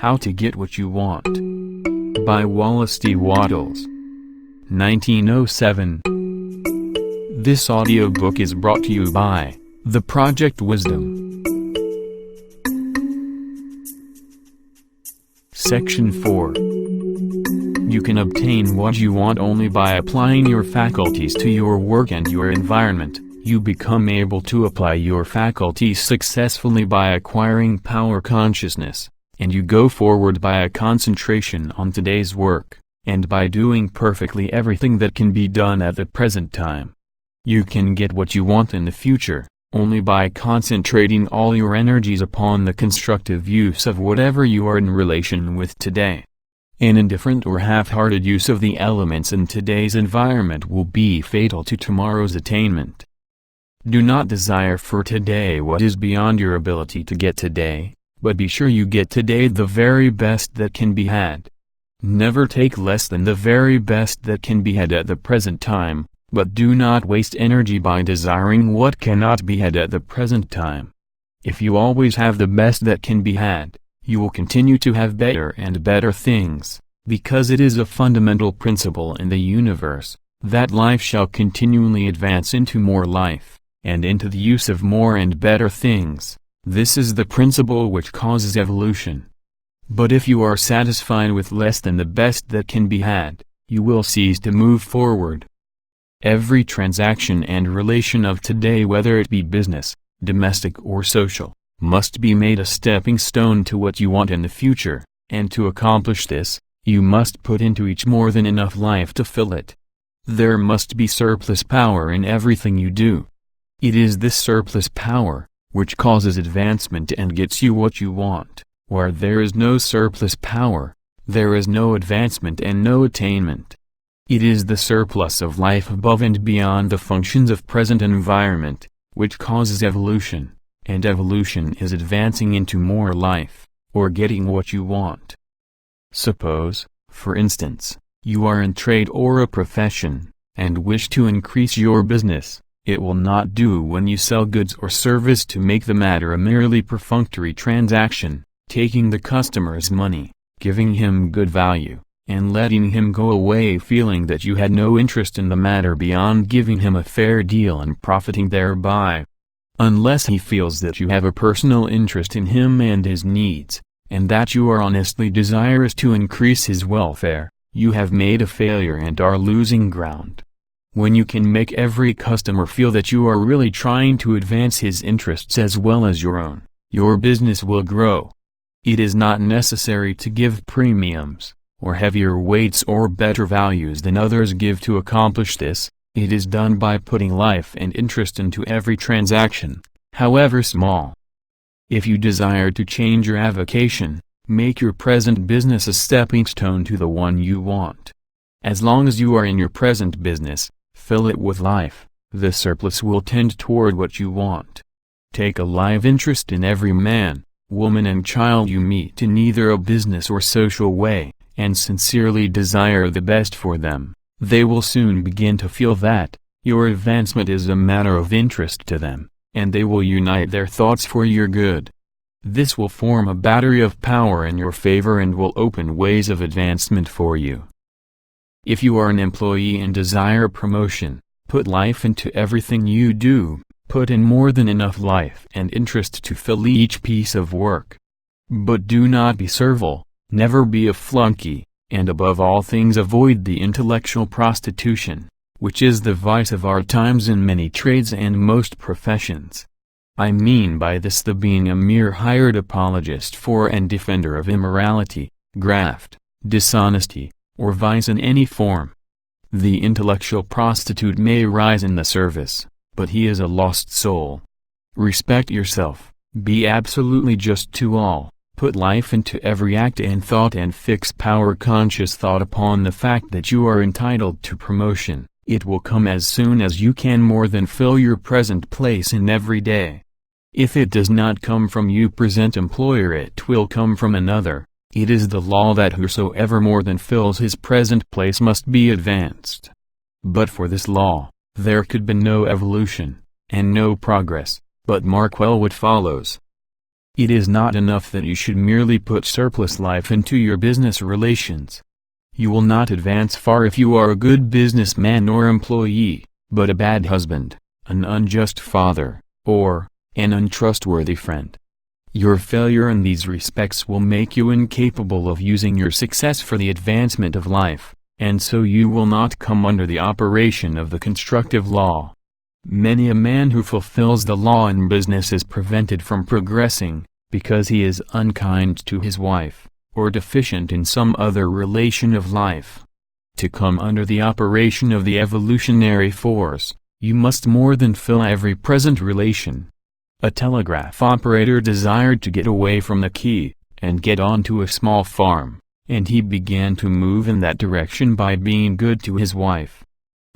How to Get What You Want. By Wallace D. Wattles. 1907. This audiobook is brought to you by The Project Wisdom. Section 4. You can obtain what you want only by applying your faculties to your work and your environment. You become able to apply your faculties successfully by acquiring power consciousness, and you go forward by a concentration on today's work, and by doing perfectly everything that can be done at the present time. You can get what you want in the future, only by concentrating all your energies upon the constructive use of whatever you are in relation with today. An indifferent or half-hearted use of the elements in today's environment will be fatal to tomorrow's attainment. Do not desire for today what is beyond your ability to get today, but be sure you get today the very best that can be had. Never take less than the very best that can be had at the present time, but do not waste energy by desiring what cannot be had at the present time. If you always have the best that can be had, you will continue to have better and better things, because it is a fundamental principle in the universe, that life shall continually advance into more life, and into the use of more and better things. This is the principle which causes evolution. But if you are satisfied with less than the best that can be had, you will cease to move forward. Every transaction and relation of today, whether it be business, domestic or social, must be made a stepping stone to what you want in the future, and to accomplish this, you must put into each more than enough life to fill it. There must be surplus power in everything you do. It is this surplus power which causes advancement and gets you what you want. Where there is no surplus power, there is no advancement and no attainment. It is the surplus of life above and beyond the functions of present environment, which causes evolution, and evolution is advancing into more life, or getting what you want. Suppose, for instance, you are in trade or a profession, and wish to increase your business. It will not do when you sell goods or service to make the matter a merely perfunctory transaction, taking the customer's money, giving him good value, and letting him go away feeling that you had no interest in the matter beyond giving him a fair deal and profiting thereby. Unless he feels that you have a personal interest in him and his needs, and that you are honestly desirous to increase his welfare, you have made a failure and are losing ground. When you can make every customer feel that you are really trying to advance his interests as well as your own, your business will grow. It is not necessary to give premiums, or heavier weights or better values than others give to accomplish this. It is done by putting life and interest into every transaction, however small. If you desire to change your avocation, make your present business a stepping stone to the one you want. As long as you are in your present business, fill it with life, the surplus will tend toward what you want. Take a live interest in every man, woman and child you meet in either a business or social way, and sincerely desire the best for them. They will soon begin to feel that your advancement is a matter of interest to them, and they will unite their thoughts for your good. This will form a battery of power in your favor and will open ways of advancement for you. If you are an employee and desire promotion, put life into everything you do, put in more than enough life and interest to fill each piece of work. But do not be servile, never be a flunky, and above all things avoid the intellectual prostitution, which is the vice of our times in many trades and most professions. I mean by this the being a mere hired apologist for and defender of immorality, graft, dishonesty, or vice in any form. The intellectual prostitute may rise in the service, but he is a lost soul. Respect yourself, be absolutely just to all, put life into every act and thought and fix power-conscious thought upon the fact that you are entitled to promotion. It will come as soon as you can more than fill your present place in every day. If it does not come from your present employer, it will come from another. It is the law that whosoever more than fills his present place must be advanced. But for this law, there could be no evolution, and no progress, but mark well what follows. It is not enough that you should merely put surplus life into your business relations. You will not advance far if you are a good businessman or employee, but a bad husband, an unjust father, or an untrustworthy friend. Your failure in these respects will make you incapable of using your success for the advancement of life, and so you will not come under the operation of the constructive law. Many a man who fulfills the law in business is prevented from progressing, because he is unkind to his wife, or deficient in some other relation of life. To come under the operation of the evolutionary force, you must more than fill every present relation. A telegraph operator desired to get away from the key, and get onto a small farm, and he began to move in that direction by being good to his wife.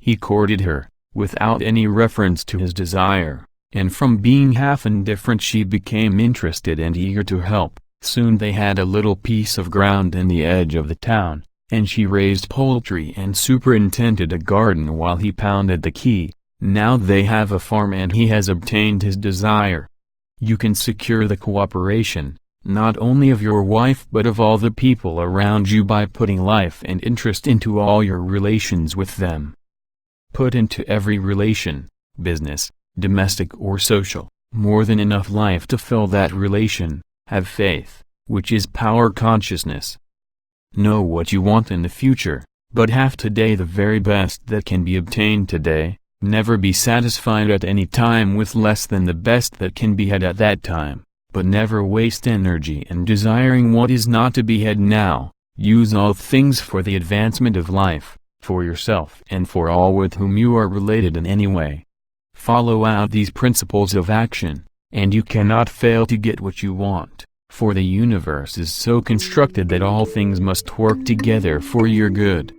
He courted her, without any reference to his desire, and from being half indifferent she became interested and eager to help. Soon they had a little piece of ground in the edge of the town, and she raised poultry and superintended a garden while he pounded the key. Now they have a farm and he has obtained his desire. You can secure the cooperation, not only of your wife but of all the people around you by putting life and interest into all your relations with them. Put into every relation, business, domestic or social, more than enough life to fill that relation. Have faith, which is power consciousness. Know what you want in the future, but have today the very best that can be obtained today. Never be satisfied at any time with less than the best that can be had at that time, but never waste energy in desiring what is not to be had now. Use all things for the advancement of life, for yourself and for all with whom you are related in any way. Follow out these principles of action, and you cannot fail to get what you want, for the universe is so constructed that all things must work together for your good.